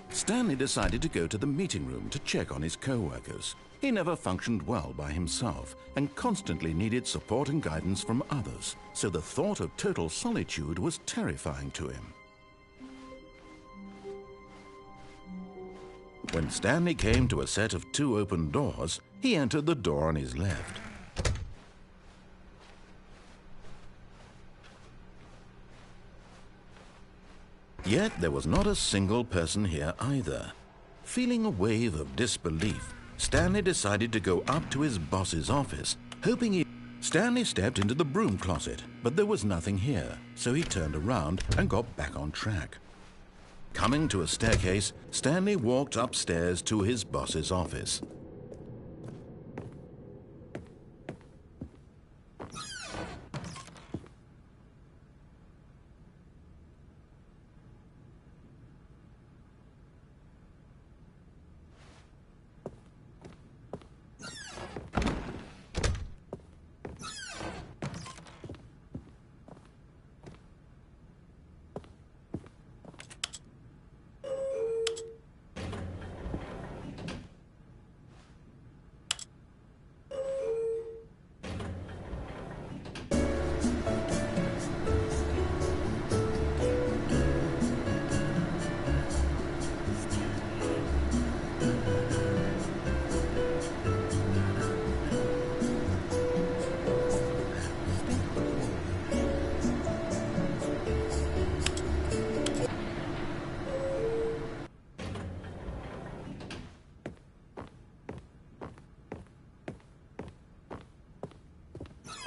Stanley decided to go to the meeting room to check on his co-workers. He never functioned well by himself and constantly needed support and guidance from others, so the thought of total solitude was terrifying to him. When Stanley came to a set of 2 open doors, he entered the door on his left. Yet there was not a single person here either. Feeling a wave of disbelief, Stanley decided to go up to his boss's office, hoping he... Stanley stepped into the broom closet, but there was nothing here, so he turned around and got back on track. Coming to a staircase, Stanley walked upstairs to his boss's office.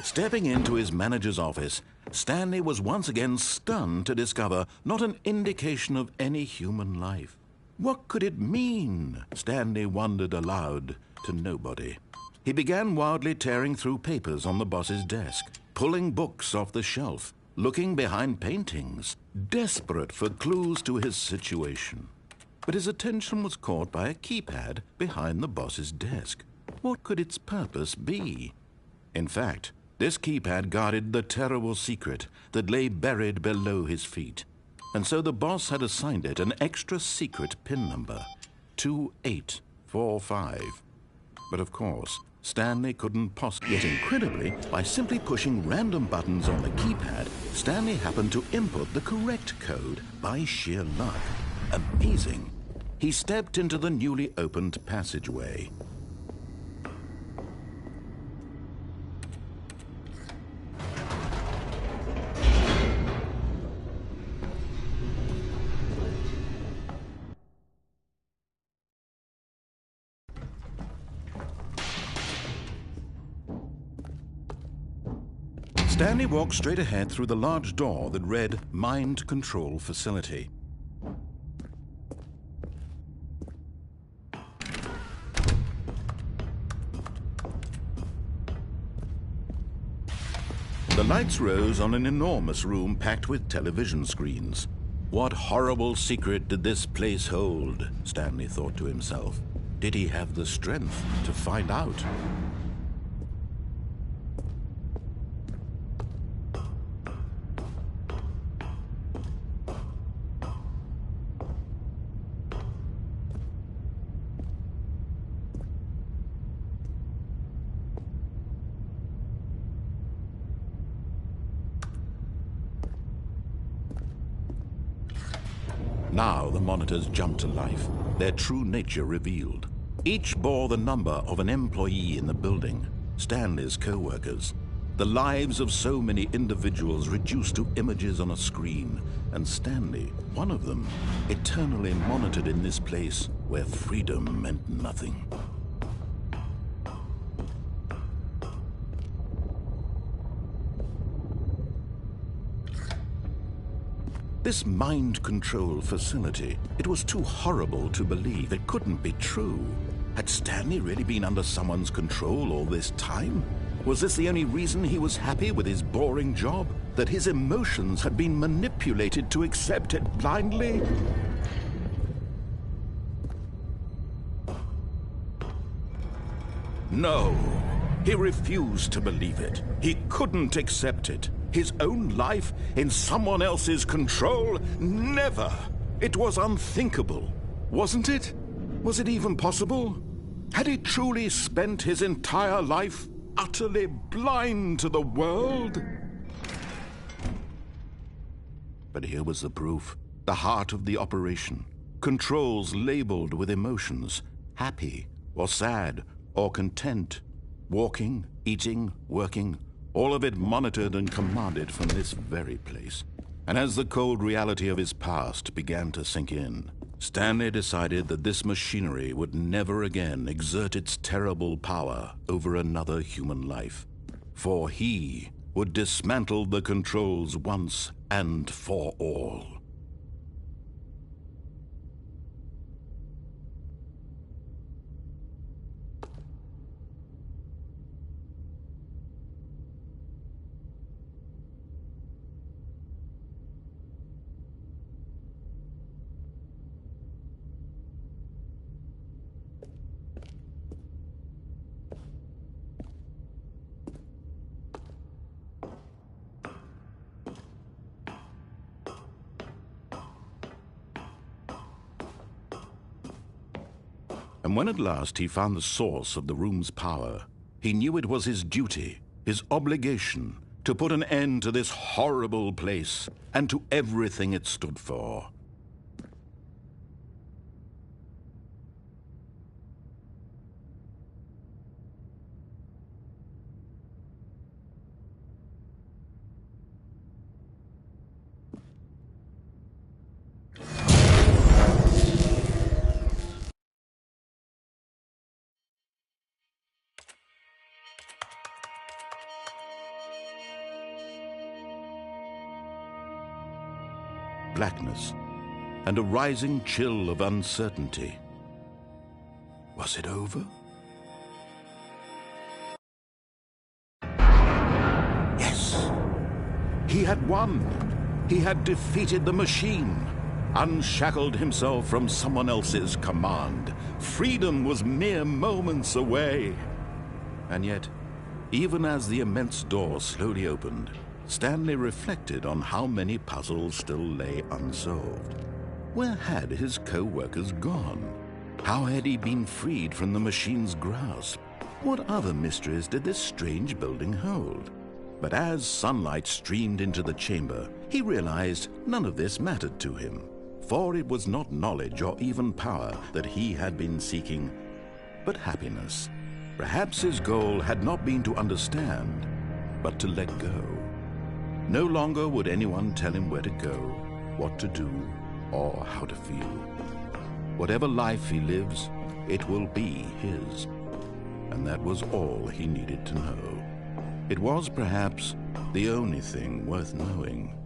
Stepping into his manager's office, Stanley was once again stunned to discover not an indication of any human life. What could it mean? Stanley wondered aloud to nobody. He began wildly tearing through papers on the boss's desk, pulling books off the shelf, looking behind paintings, desperate for clues to his situation. But his attention was caught by a keypad behind the boss's desk. What could its purpose be? In fact, this keypad guarded the terrible secret that lay buried below his feet. And so the boss had assigned it an extra secret PIN number, 2845. But of course, Stanley couldn't possibly. Yet incredibly, by simply pushing random buttons on the keypad, Stanley happened to input the correct code by sheer luck. Amazing. He stepped into the newly opened passageway. Stanley walked straight ahead through the large door that read Mind Control Facility. The lights rose on an enormous room packed with television screens. What horrible secret did this place hold? Stanley thought to himself. Did he have the strength to find out? Now the monitors jumped to life, their true nature revealed. Each bore the number of an employee in the building, Stanley's co-workers. The lives of so many individuals reduced to images on a screen, and Stanley, one of them, eternally monitored in this place where freedom meant nothing. This mind control facility, it was too horrible to believe. It couldn't be true. Had Stanley really been under someone's control all this time? Was this the only reason he was happy with his boring job? That his emotions had been manipulated to accept it blindly? No. He refused to believe it. He couldn't accept it. His own life in someone else's control? Never! It was unthinkable, wasn't it? Was it even possible? Had he truly spent his entire life utterly blind to the world? But here was the proof. The heart of the operation. Controls labeled with emotions. Happy, or sad, or content. Walking, eating, working. All of it monitored and commanded from this very place. And as the cold reality of his past began to sink in, Stanley decided that this machinery would never again exert its terrible power over another human life. For he would dismantle the controls once and for all. And when at last he found the source of the room's power, he knew it was his duty, his obligation, to put an end to this horrible place and to everything it stood for. Blackness, and a rising chill of uncertainty. Was it over? Yes! He had won! He had defeated the machine, unshackled himself from someone else's command. Freedom was mere moments away. And yet, even as the immense door slowly opened, Stanley reflected on how many puzzles still lay unsolved. Where had his co-workers gone? How had he been freed from the machine's grasp? What other mysteries did this strange building hold? But as sunlight streamed into the chamber, he realized none of this mattered to him, for it was not knowledge or even power that he had been seeking, but happiness. Perhaps his goal had not been to understand, but to let go. No longer would anyone tell him where to go, what to do, or how to feel. Whatever life he lives, it will be his. And that was all he needed to know. It was perhaps the only thing worth knowing.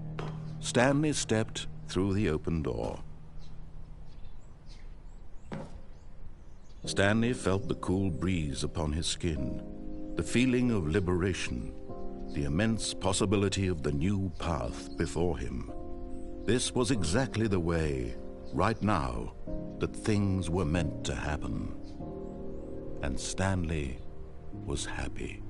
Stanley stepped through the open door. Stanley felt the cool breeze upon his skin, the feeling of liberation, the immense possibility of the new path before him. This was exactly the way, right now, that things were meant to happen. And Stanley was happy.